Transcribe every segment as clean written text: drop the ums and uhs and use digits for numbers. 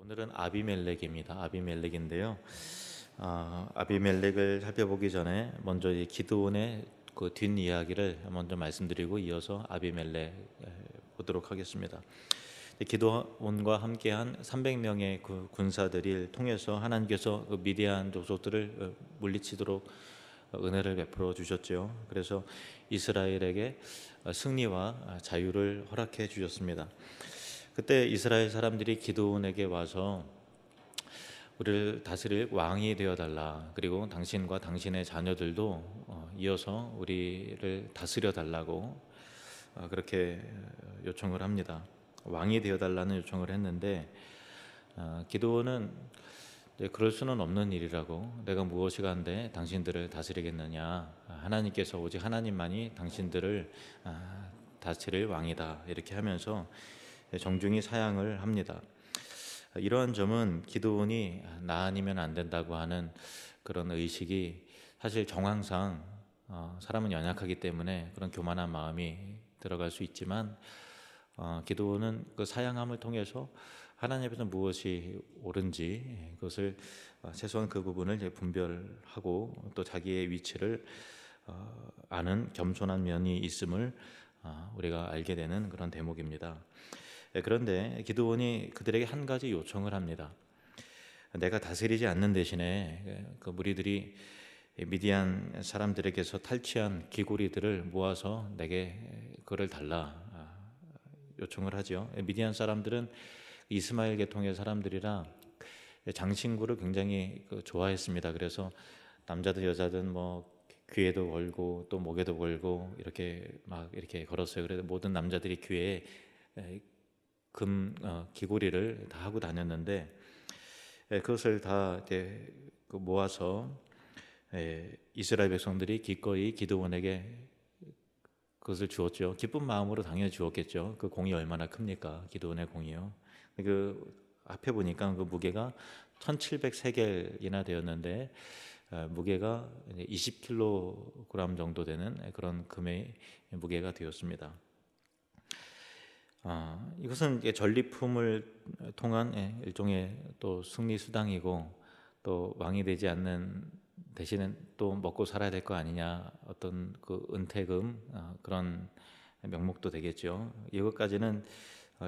오늘은 아비멜렉입니다. 아비멜렉인데요. 아비멜렉을 살펴보기 전에 먼저 이 기드온의 그 뒷이야기를 먼저 말씀드리고 이어서 아비멜렉 보도록 하겠습니다. 기드온과 함께한 300명의 그 군사들을 통해서 하나님께서 그 미디안 족속들을 물리치도록 은혜를 베풀어 주셨죠. 그래서 이스라엘에게 승리와 자유를 허락해 주셨습니다. 그때 이스라엘 사람들이 기드온에게 와서 우리를 다스릴 왕이 되어 달라, 그리고 당신과 당신의 자녀들도 이어서 우리를 다스려 달라고 그렇게 요청을 합니다. 왕이 되어 달라는 요청을 했는데 기드온은 그럴 수는 없는 일이라고, 내가 무엇이 간데 당신들을 다스리겠느냐, 하나님께서 오직 하나님만이 당신들을 다스릴 왕이다, 이렇게 하면서 정중히 사양을 합니다. 이러한 점은 기드온이 나 아니면 안 된다고 하는 그런 의식이, 사실 정황상 사람은 연약하기 때문에 그런 교만한 마음이 들어갈 수 있지만 기드온은 그 사양함을 통해서 하나님 앞에서 무엇이 옳은지 그것을 최소한 그 부분을 분별하고 또 자기의 위치를 아는 겸손한 면이 있음을 우리가 알게 되는 그런 대목입니다. 그런데 기드온이 그들에게 한 가지 요청을 합니다. 내가 다스리지 않는 대신에 그 무리들이 미디안 사람들에게서 탈취한 귀고리들을 모아서 내게 그를 달라 요청을 하죠. 미디안 사람들은 이스마엘 계통의 사람들이라 장신구를 굉장히 좋아했습니다. 그래서 남자든 여자든 뭐 귀에도 걸고 또 목에도 걸고 이렇게 막 이렇게 걸었어요. 그래서 모든 남자들이 귀에 금 귀고리를 다 하고 다녔는데 그것을 다 이제 모아서 이스라엘 백성들이 기꺼이 기드온에게 그것을 주었죠. 기쁜 마음으로 당연히 주었겠죠. 그 공이 얼마나 큽니까? 기드온의 공이요. 그 앞에 보니까 그 무게가 1700세겔이나 되었는데 무게가 20kg 정도 되는 그런 금의 무게가 되었습니다. 이것은 전리품을 통한 일종의 또 승리 수당이고, 또 왕이 되지 않는 대신에 또 먹고 살아야 될 거 아니냐, 어떤 그 은퇴금 그런 명목도 되겠죠. 이것까지는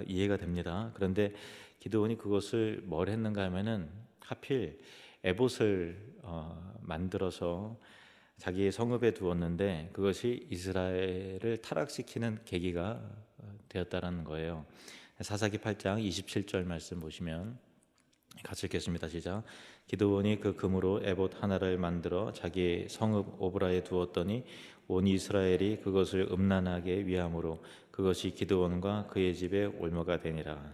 이해가 됩니다. 그런데 기드온이 그것을 뭘 했는가 하면은 하필 에봇을 만들어서 자기의 성읍에 두었는데 그것이 이스라엘을 타락시키는 계기가 되었다라는 거예요. 사사기 8장 27절 말씀 보시면 같이 읽겠습니다. 시작. 기드온이 그 금으로 에봇 하나를 만들어 자기 성읍 오브라에 두었더니 온 이스라엘이 그것을 음란하게 위함으로 그것이 기드온과 그의 집에 올무가 되니라.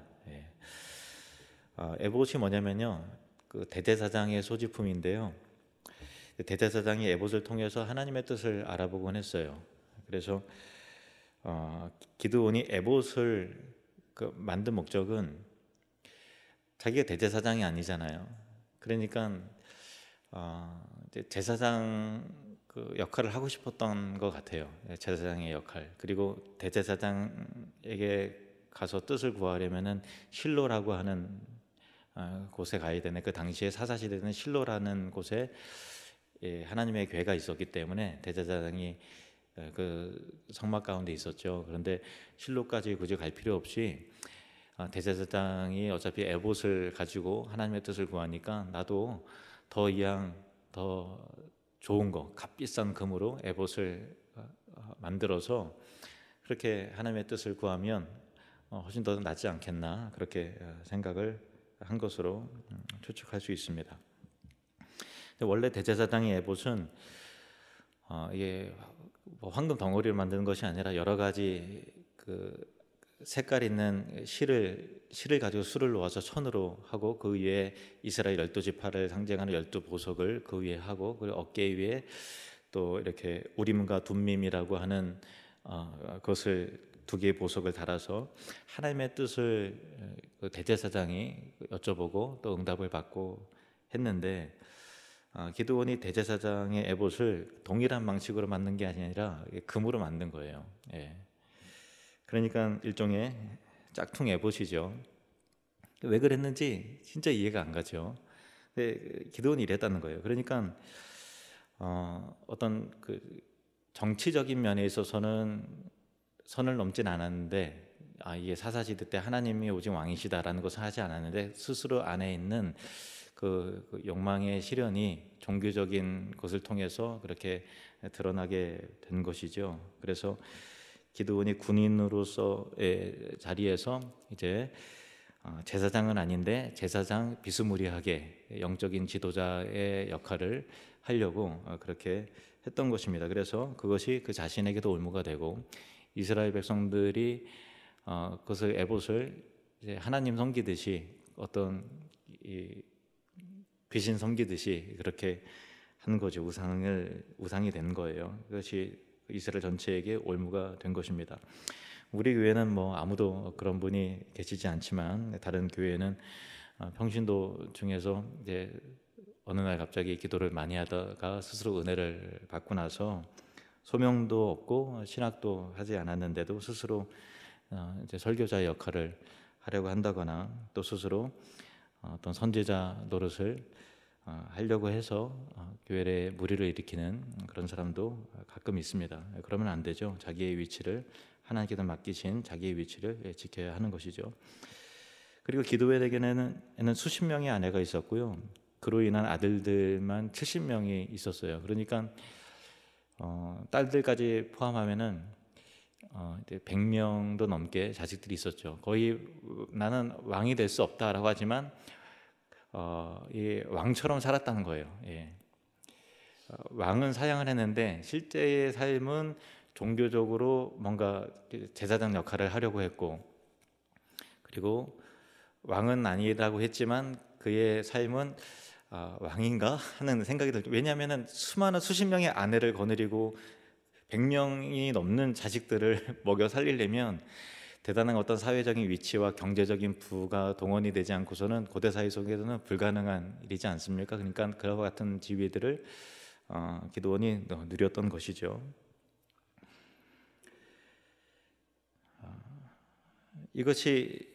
에봇이 뭐냐면요, 그 대제사장의 소지품인데요. 대제사장이 에봇을 통해서 하나님의 뜻을 알아보곤 했어요. 그래서 기드온이 에봇을 만든 목적은, 자기가 대제사장이 아니잖아요. 그러니까 제사장 그 역할을 하고 싶었던 것 같아요. 제사장의 역할. 그리고 대제사장에게 가서 뜻을 구하려면은 실로라고 하는 곳에 가야 되네. 그 당시에 사사시대는 실로라는 곳에 하나님의 궤가 있었기 때문에 대제사장이 그 성막 가운데 있었죠. 그런데 실로까지 굳이 갈 필요 없이 대제사장이 어차피 에봇을 가지고 하나님의 뜻을 구하니까 나도 더 이양 더 좋은 거, 값비싼 금으로 에봇을 만들어서 그렇게 하나님의 뜻을 구하면 훨씬 더 낫지 않겠나, 그렇게 생각을 한 것으로 추측할 수 있습니다. 원래 대제사장의 에봇은 이게 황금 덩어리를 만드는 것이 아니라 여러 가지 그 색깔 있는 실을 가지고 술을 놓아서 천으로 하고, 그 위에 이스라엘 12지파를 상징하는 12보석을 그 위에 하고, 그리고 어깨 위에 또 이렇게 우림과 둠밈이라고 하는 그것을 두 개의 보석을 달아서 하나님의 뜻을 그 대제사장이 여쭤보고 또 응답을 받고 했는데, 기드온이 대제사장의 에봇을 동일한 방식으로 만든 게 아니라 금으로 만든 거예요. 그러니까 일종의 짝퉁 에봇이죠. 왜 그랬는지 진짜 이해가 안 가죠. 근데 기드온이 이랬다는 거예요. 그러니까 어떤 그 정치적인 면에 있어서는 선을 넘진 않았는데, 이게 사사시대 때 하나님이 오직 왕이시다라는 것을 하지 않았는데, 스스로 안에 있는 그 욕망의 실현이 종교적인 것을 통해서 그렇게 드러나게 된 것이죠. 그래서 기드온이 군인으로서의 자리에서 이제 제사장은 아닌데 제사장 비스무리하게 영적인 지도자의 역할을 하려고 그렇게 했던 것입니다. 그래서 그것이 그 자신에게도 올무가 되고, 이스라엘 백성들이 그것을 에봇을 이제 하나님 섬기듯이, 어떤 이 귀신 섬기듯이 그렇게 한 거죠. 우상이 된 거예요. 그것이 이스라엘 전체에게 올무가 된 것입니다. 우리 교회는 뭐 아무도 그런 분이 계시지 않지만, 다른 교회는 평신도 중에서 이제 어느 날 갑자기 기도를 많이 하다가 스스로 은혜를 받고 나서 소명도 없고 신학도 하지 않았는데도 스스로 이제 설교자의 역할을 하려고 한다거나, 또 스스로 어떤 선지자 노릇을 하려고 해서 교회 내 무리를 일으키는 그런 사람도 가끔 있습니다. 그러면 안 되죠. 자기의 위치를, 하나님께서 맡기신 자기의 위치를 지켜야 하는 것이죠. 그리고 기드온에게는 수십 명의 아내가 있었고요. 그로 인한 아들들만 70명이 있었어요. 그러니까 딸들까지 포함하면은 이제 100명도 넘게 자식들이 있었죠. 거의 나는 왕이 될 수 없다라고 하지만 이 왕처럼 살았다는 거예요. 예. 왕은 사양을 했는데 실제의 삶은 종교적으로 뭔가 제사장 역할을 하려고 했고, 그리고 왕은 아니라고 했지만 그의 삶은 왕인가 하는 생각이 들죠. 왜냐하면 수십 명의 아내를 거느리고 100명이 넘는 자식들을 먹여 살리려면 대단한 어떤 사회적인 위치와 경제적인 부가 동원이 되지 않고서는 고대 사회 속에서는 불가능한 일이지 않습니까? 그러니까 그와 같은 지위들을 기드온이 누렸던 것이죠. 이것이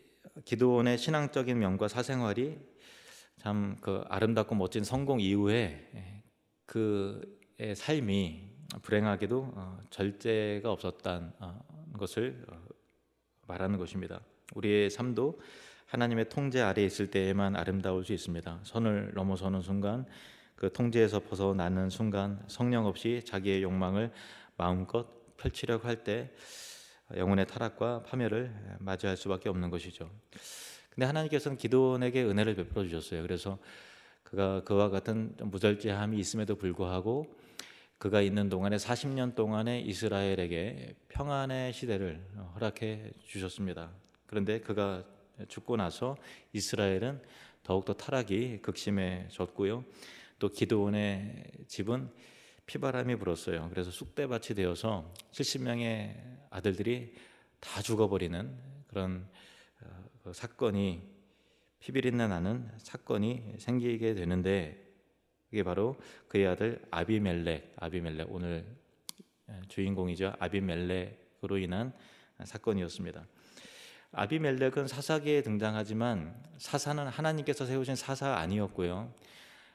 기드온의 신앙적인 면과 사생활이 참 그 아름답고 멋진 성공 이후에 그의 삶이 불행하게도 절제가 없었다는 것을 말하는 것입니다. 우리의 삶도 하나님의 통제 아래에 있을 때에만 아름다울 수 있습니다. 선을 넘어서는 순간, 그 통제에서 벗어나는 순간, 성령 없이 자기의 욕망을 마음껏 펼치려고 할 때 영혼의 타락과 파멸을 맞이할 수밖에 없는 것이죠. 근데 하나님께서는 기드온에게 은혜를 베풀어 주셨어요. 그래서 그가 그와 같은 무절제함이 있음에도 불구하고 그가 있는 동안에 40년 동안에 이스라엘에게 평안의 시대를 허락해 주셨습니다. 그런데 그가 죽고 나서 이스라엘은 더욱더 타락이 극심해졌고요. 또 기드온의 집은 피바람이 불었어요. 그래서 쑥대밭이 되어서 70명의 아들들이 다 죽어버리는 그런 사건이, 피비린내 나는 사건이 생기게 되는데, 그게 바로 그의 아들 아비멜렉, 오늘 주인공이죠. 아비멜렉으로 인한 사건이었습니다. 아비멜렉은 사사기에 등장하지만 사사는 하나님께서 세우신 사사 아니었고요.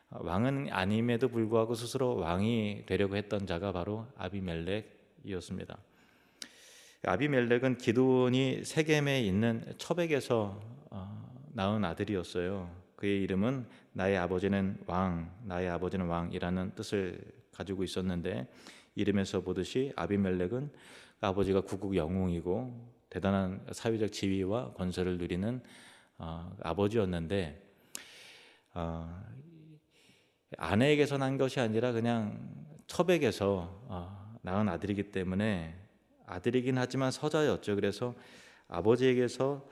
왕은 아님에도 불구하고 스스로 왕이 되려고 했던 자가 바로 아비멜렉이었습니다. 아비멜렉은 기드온이 세겜에 있는 처백에서 낳은 아들이었어요. 그의 이름은 나의 아버지는 왕이라는 뜻을 가지고 있었는데, 이름에서 보듯이 아비멜렉은 아버지가 구국 영웅이고 대단한 사회적 지위와 권세를 누리는 아버지였는데, 아내에게서 난 것이 아니라 그냥 처백에서 낳은 아들이기 때문에, 아들이긴 하지만 서자였죠. 그래서 아버지에게서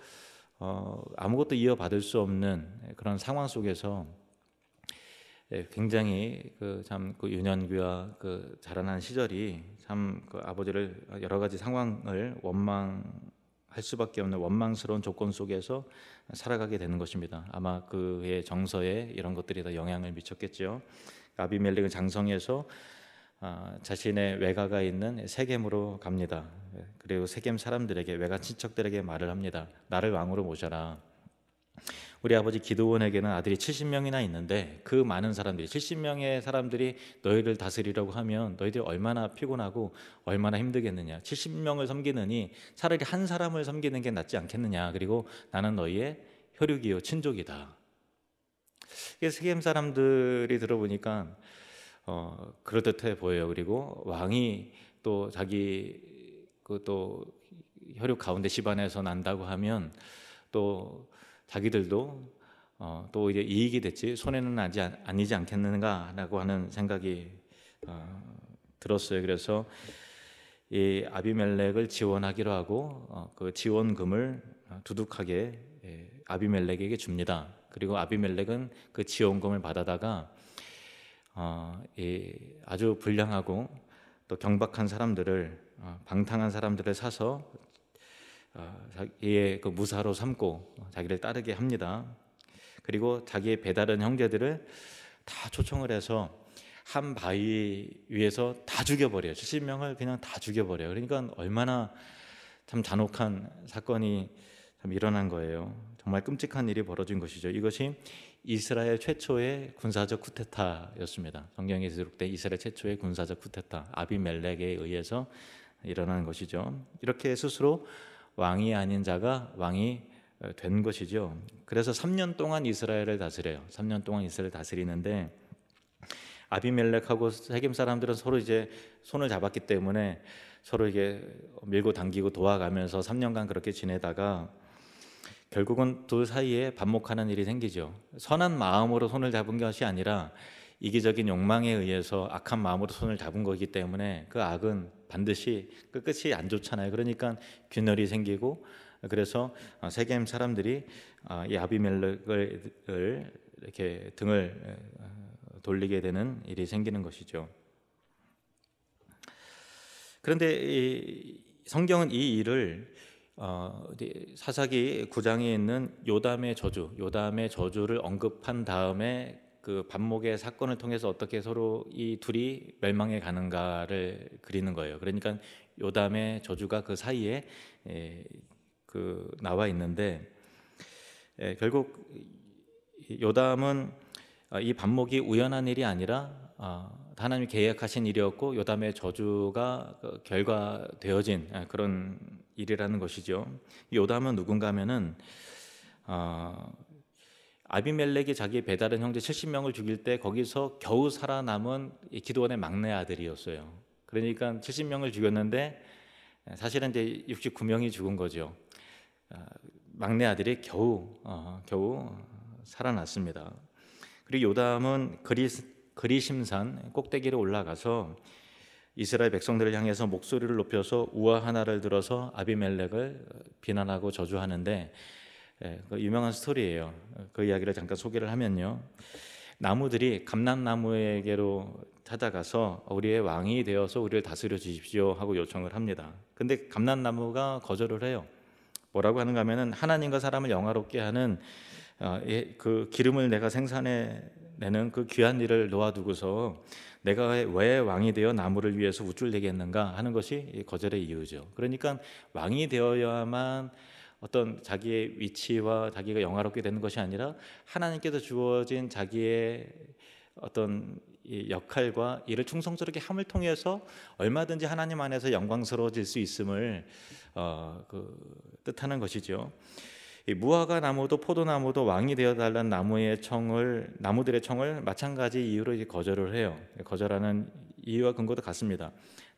아무것도 이어받을 수 없는 그런 상황 속에서 굉장히 그 유년기와 그 자라난 시절이 참 그 아버지를 여러 가지 상황을 원망할 수밖에 없는 원망스러운 조건 속에서 살아가게 되는 것입니다. 아마 그의 정서에 이런 것들이 더 영향을 미쳤겠죠. 아비멜렉은 장성에서 자신의 외가가 있는 세겜으로 갑니다. 그리고 세겜 사람들에게, 외가 친척들에게 말을 합니다. 나를 왕으로 모셔라. 우리 아버지 기드온에게는 아들이 70명이나 있는데 그 많은 사람들이 70명의 사람들이 너희를 다스리려고 하면 너희들이 얼마나 피곤하고 얼마나 힘들겠느냐. 70명을 섬기느니 차라리 한 사람을 섬기는 게 낫지 않겠느냐. 그리고 나는 너희의 혈육이요 친족이다. 이게 세겜 사람들이 들어보니까 그럴듯해 보여요. 그리고 왕이 또 자기 그 또 혈육 가운데 집안에서 난다고 하면 또 자기들도 또 이제 이익이 됐지 손해는 아니지 않겠는가라고 하는 생각이 들었어요. 그래서 이 아비멜렉을 지원하기로 하고 그 지원금을 두둑하게 아비멜렉에게 줍니다. 그리고 아비멜렉은 그 지원금을 받아다가 이 아주 불량하고 또 경박한 사람들을 방탕한 사람들을 사서 자기의 그 무사로 삼고 자기를 따르게 합니다. 그리고 자기의 배다른 형제들을 다 초청을 해서 한 바위 위에서 다 죽여버려요. 70명을 그냥 다 죽여버려요. 그러니까 얼마나 참 잔혹한 사건이 참 일어난 거예요. 정말 끔찍한 일이 벌어진 것이죠. 이것이 이스라엘 최초의 군사적 쿠데타였습니다. 성경에 기록된 이스라엘 최초의 군사적 쿠데타, 아비멜렉에 의해서 일어난 것이죠. 이렇게 스스로 왕이 아닌 자가 왕이 된 것이죠. 그래서 3년 동안 이스라엘을 다스려요. 3년 동안 이스라엘을 다스리는데 아비멜렉하고 세겜 사람들은 서로 이제 손을 잡았기 때문에 서로 이게 밀고 당기고 도와가면서 3년간 그렇게 지내다가 결국은 둘 사이에 반목하는 일이 생기죠. 선한 마음으로 손을 잡은 것이 아니라 이기적인 욕망에 의해서 악한 마음으로 손을 잡은 거기 때문에 그 악은 반드시 끝이 안 좋잖아요. 그러니까 균열이 생기고 그래서 세겜 사람들이 이 아비멜렉을 이렇게 등을 돌리게 되는 일이 생기는 것이죠. 그런데 이 성경은 이 일을 사사기 9장에 있는 요담의 저주를 언급한 다음에 그 반목의 사건을 통해서 어떻게 서로 이 둘이 멸망해 가는가를 그리는 거예요. 그러니까 요담의 저주가 그 사이에 그 나와 있는데 결국 요담은 이 반목이 우연한 일이 아니라 하나님이 계획하신 일이었고 요담의 저주가 결과되어진 그런 일이라는 것이죠. 요담은 누군가 하면은 아비멜렉이 자기 배다른 형제 70명을 죽일 때 거기서 겨우 살아남은 기드온의 막내 아들이었어요. 그러니까 70명을 죽였는데 사실은 이제 69명이 죽은 거죠. 막내 아들이 겨우 살아났습니다. 그리고 요담은 그리심산 꼭대기로 올라가서 이스라엘 백성들을 향해서 목소리를 높여서 우화 하나를 들어서 아비멜렉을 비난하고 저주하는데 그 유명한 스토리예요. 그 이야기를 잠깐 소개를 하면요. 나무들이 감람나무에게로 찾아가서 우리의 왕이 되어서 우리를 다스려 주십시오 하고 요청을 합니다. 근데 감람나무가 거절을 해요. 뭐라고 하는가 하면은 하나님과 사람을 영화롭게 하는 그 기름을 내가 생산해내는 그 귀한 일을 놓아두고서 내가 왜 왕이 되어 나무를 위해서 우쭐대겠는가 하는 것이 거절의 이유죠. 그러니까 왕이 되어야만 어떤 자기의 위치와 자기가 영화롭게 되는 것이 아니라 하나님께서 주어진 자기의 어떤 이 역할과 이를 충성스럽게 함을 통해서 얼마든지 하나님 안에서 영광스러워질 수 있음을 뜻하는 것이죠. 이 무화과 나무도 포도나무도 왕이 되어달라는 나무들의 청을 마찬가지 이유로 이제 거절을 해요. 거절하는 이유와 근거도 같습니다.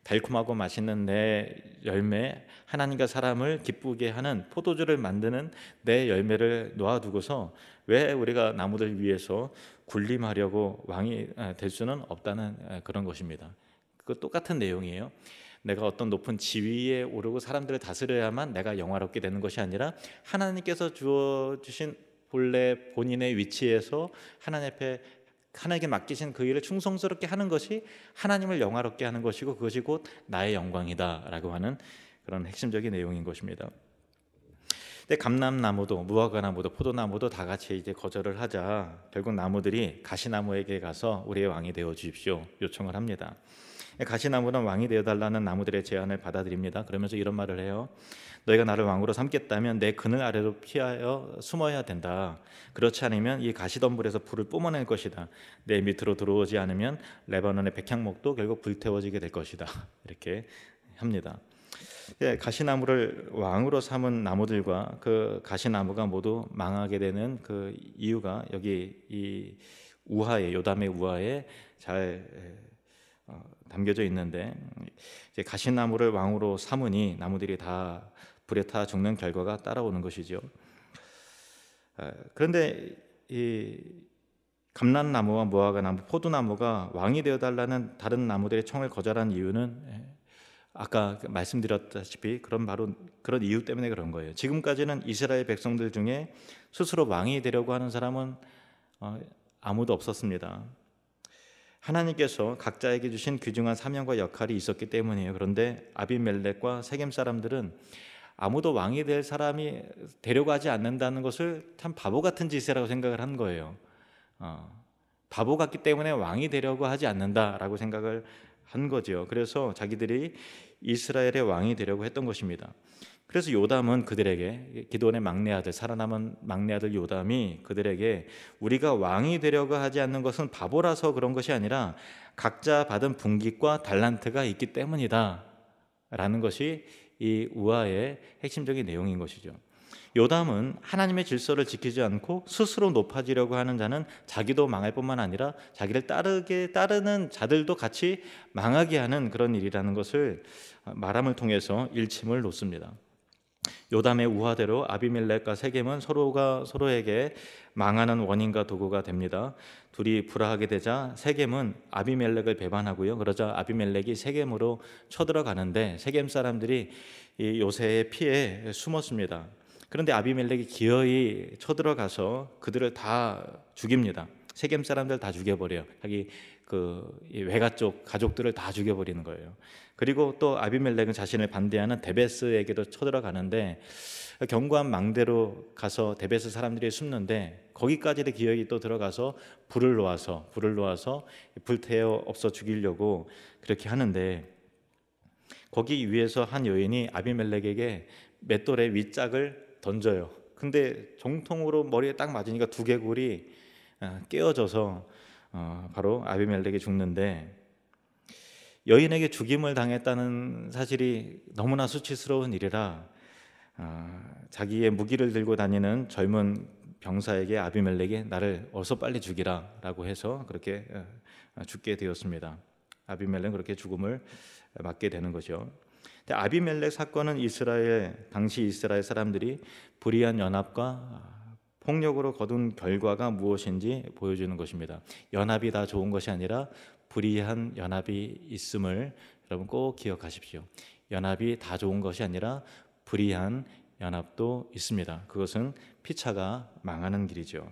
달콤하고 맛있는 내 열매, 하나님과 사람을 기쁘게 하는 포도주를 만드는 내 열매를 놓아두고서 왜 우리가 나무들 위해서 군림하려고 왕이 될 수는 없다는 그런 것입니다. 그 똑같은 내용이에요. 내가 어떤 높은 지위에 오르고 사람들을 다스려야만 내가 영화롭게 되는 것이 아니라 하나님께서 주어주신 본래 본인의 위치에서 하나님께 맡기신 그 일을 충성스럽게 하는 것이 하나님을 영화롭게 하는 것이고 그것이 곧 나의 영광이다라고 하는 그런 핵심적인 내용인 것입니다. 근데 감람나무도 무화과나무도 포도나무도 다 같이 이제 거절을 하자 결국 나무들이 가시나무에게 가서 우리의 왕이 되어 주십시오 요청을 합니다. 가시나무는 왕이 되어달라는 나무들의 제안을 받아들입니다. 그러면서 이런 말을 해요. 너희가 나를 왕으로 삼겠다면 내 그늘 아래로 피하여 숨어야 된다. 그렇지 않으면 이 가시덤불에서 불을 뿜어낼 것이다. 내 밑으로 들어오지 않으면 레바논의 백향목도 결국 불태워지게 될 것이다. 이렇게 합니다. 가시나무를 왕으로 삼은 나무들과 그 가시나무가 모두 망하게 되는 그 이유가 여기 이 우하에, 요담의 우하에 잘 담겨져 있는데, 이제 가시나무를 왕으로 삼으니 나무들이 다 불에 타 죽는 결과가 따라오는 것이죠. 그런데 이 감람나무와 무화과나무, 포도나무가 왕이 되어달라는 다른 나무들의 청을 거절한 이유는 아까 말씀드렸다시피 바로 그런 이유 때문에 그런 거예요. 지금까지는 이스라엘 백성들 중에 스스로 왕이 되려고 하는 사람은 아무도 없었습니다. 하나님께서 각자에게 주신 귀중한 사명과 역할이 있었기 때문이에요. 그런데 아비멜렉과 세겜 사람들은 아무도 왕이 될 사람이 되려고 하지 않는다는 것을 참 바보 같은 짓이라고 생각을 한 거예요. 바보 같기 때문에 왕이 되려고 하지 않는다라고 생각을 한 거죠. 그래서 자기들이 이스라엘의 왕이 되려고 했던 것입니다. 그래서 요담은 그들에게, 기드온의 막내 아들, 살아남은 막내 아들 요담이 그들에게 우리가 왕이 되려고 하지 않는 것은 바보라서 그런 것이 아니라 각자 받은 분깃과 달란트가 있기 때문이다 라는 것이 이 우화의 핵심적인 내용인 것이죠. 요담은 하나님의 질서를 지키지 않고 스스로 높아지려고 하는 자는 자기도 망할 뿐만 아니라 자기를 따르는 자들도 같이 망하게 하는 그런 일이라는 것을 말함을 통해서 일침을 놓습니다. 요담의 우화대로 아비멜렉과 세겜은 서로가 서로에게 망하는 원인과 도구가 됩니다. 둘이 불화하게 되자 세겜은 아비멜렉을 배반하고요. 그러자 아비멜렉이 세겜으로 쳐들어가는데 세겜 사람들이 이 요새의 피해 숨었습니다. 그런데 아비멜렉이 기어이 쳐들어가서 그들을 다 죽입니다. 세겜 사람들 다 죽여버려요. 자기 그 외가 쪽 가족들을 다 죽여버리는 거예요. 그리고 또 아비멜렉은 자신을 반대하는 데베스에게도 쳐들어가는데 견고한 망대로 가서 데베스 사람들이 숨는데 거기까지도 기어이 또 들어가서 불을 놓아서 불태워 없어 죽이려고 그렇게 하는데, 거기 위에서 한 여인이 아비멜렉에게 맷돌에 윗짝을 던져요. 근데 정통으로 머리에 딱 맞으니까 두개골이 깨어져서 바로 아비멜렉이 죽는데, 여인에게 죽임을 당했다는 사실이 너무나 수치스러운 일이라 자기의 무기를 들고 다니는 젊은 병사에게 아비멜렉이 나를 어서 빨리 죽이라 라고 해서 그렇게 죽게 되었습니다. 아비멜렉은 그렇게 죽음을 맞게 되는 거죠. 아비멜렉 사건은 당시 이스라엘 사람들이 불의한 연합과 폭력으로 거둔 결과가 무엇인지 보여주는 것입니다. 연합이 다 좋은 것이 아니라 불의한 연합이 있음을 여러분 꼭 기억하십시오. 연합이 다 좋은 것이 아니라 불의한 연합도 있습니다. 그것은 피차가 망하는 길이죠.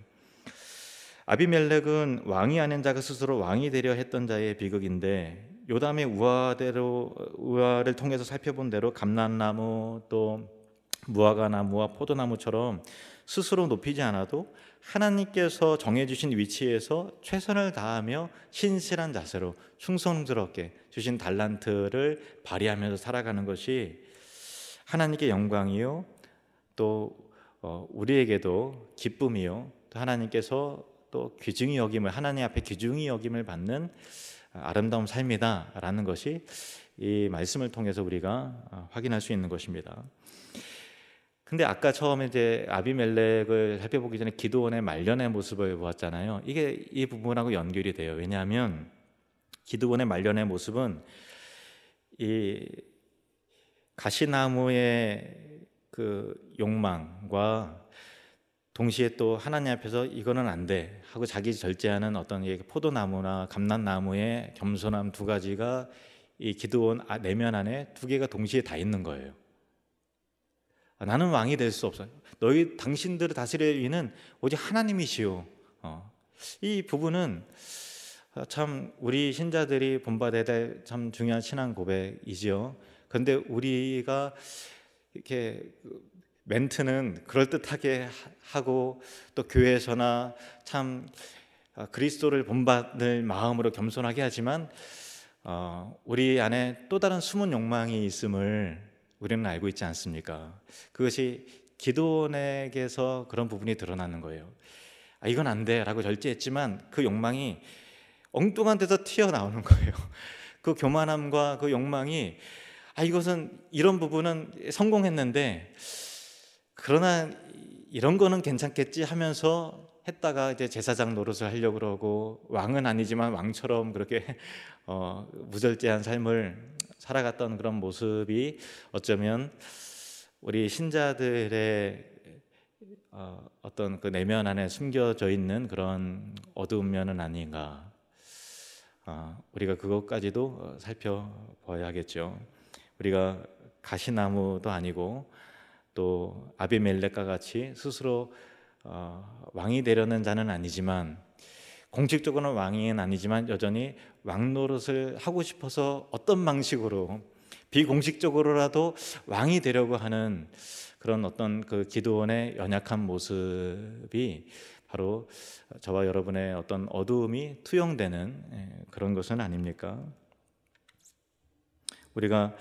아비멜렉은 왕이 아닌 자가 스스로 왕이 되려 했던 자의 비극인데, 요담의 우화를 통해서 살펴본 대로 감람나무 또 무화과나무와 포도나무처럼 스스로 높이지 않아도 하나님께서 정해주신 위치에서 최선을 다하며 신실한 자세로 충성스럽게 주신 달란트를 발휘하면서 살아가는 것이 하나님께 영광이요 또 우리에게도 기쁨이요 또 하나님께서 또 하나님 앞에 귀중히 여김을 받는 아름다운 삶이다라는 것이 이 말씀을 통해서 우리가 확인할 수 있는 것입니다. 근데 아까 처음에 이제 아비멜렉을 살펴보기 전에 기드온의 말년의 모습을 보았잖아요. 이게 이 부분하고 연결이 돼요. 왜냐하면 기드온의 말년의 모습은 이 가시나무의 그 욕망과 동시에 또 하나님 앞에서 이거는 안 돼 하고 자기 절제하는 어떤 포도나무나 감람나무의 겸손함 두 가지가 이 기드온 내면 안에 두 개가 동시에 다 있는 거예요. 나는 왕이 될 수 없어요. 당신들을 다스릴 이는 오직 하나님이시오. 이 부분은 참 우리 신자들이 본받아야 될 참 중요한 신앙 고백이지요. 그런데 우리가 이렇게 멘트는 그럴듯하게 하고 또 교회에서나 참 그리스도를 본받을 마음으로 겸손하게 하지만 우리 안에 또 다른 숨은 욕망이 있음을 우리는 알고 있지 않습니까? 그것이 기도원에게서 그런 부분이 드러나는 거예요. 이건 안 돼 라고 절제했지만 그 욕망이 엉뚱한 데서 튀어나오는 거예요. 그 교만함과 그 욕망이 이것은 이런 부분은 성공했는데 그러나 이런 거는 괜찮겠지 하면서 했다가 이제 제사장 노릇을 하려고 그러고 왕은 아니지만 왕처럼 그렇게 무절제한 삶을 살아갔던 그런 모습이 어쩌면 우리 신자들의 어떤 그 내면 안에 숨겨져 있는 그런 어두운 면은 아닌가. 우리가 그것까지도 살펴봐야겠죠. 우리가 가시나무도 아니고 또 아비멜렉과 같이 스스로 왕이 되려는 자는 아니지만, 공식적으로는 왕은 아니지만 여전히 왕 노릇을 하고 싶어서 어떤 방식으로 비공식적으로라도 왕이 되려고 하는 그런 어떤 그 기드온의 연약한 모습이 바로 저와 여러분의 어떤 어두움이 투영되는 그런 것은 아닙니까? 우리가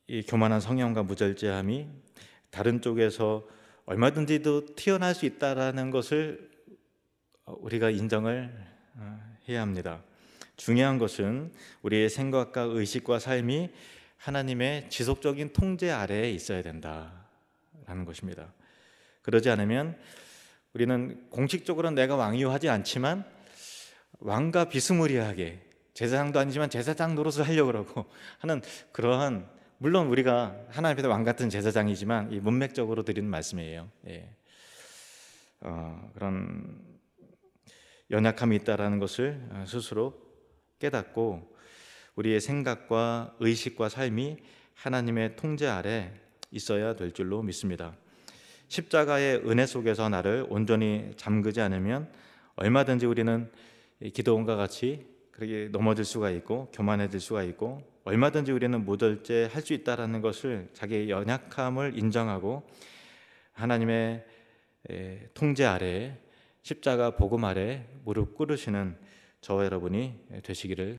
이 교만한 성향과 무절제함이 다른 쪽에서 얼마든지도 튀어나올 수 있다라는 것을 우리가 인정을 해야 합니다. 중요한 것은 우리의 생각과 의식과 삶이 하나님의 지속적인 통제 아래에 있어야 된다라는 것입니다. 그러지 않으면 우리는 공식적으로 내가 왕이하지 않지만 왕과 비스무리하게, 제사장도 아니지만 제사장 노릇을 하려고 그러고 하는 그러한, 물론 우리가 하나님 앞에 왕 같은 제사장이지만 이 문맥적으로 드리는 말씀이에요. 그런 연약함이 있다라는 것을 스스로 깨닫고 우리의 생각과 의식과 삶이 하나님의 통제 아래 있어야 될 줄로 믿습니다. 십자가의 은혜 속에서 나를 온전히 잠그지 않으면 얼마든지 우리는 기드온과 같이 그렇게 넘어질 수가 있고 교만해질 수가 있고, 얼마든지 우리는 무절제 할 수 있다라는 것을, 자기의 연약함을 인정하고 하나님의 통제 아래, 십자가 복음 아래 무릎 꿇으시는 저와 여러분이 되시기를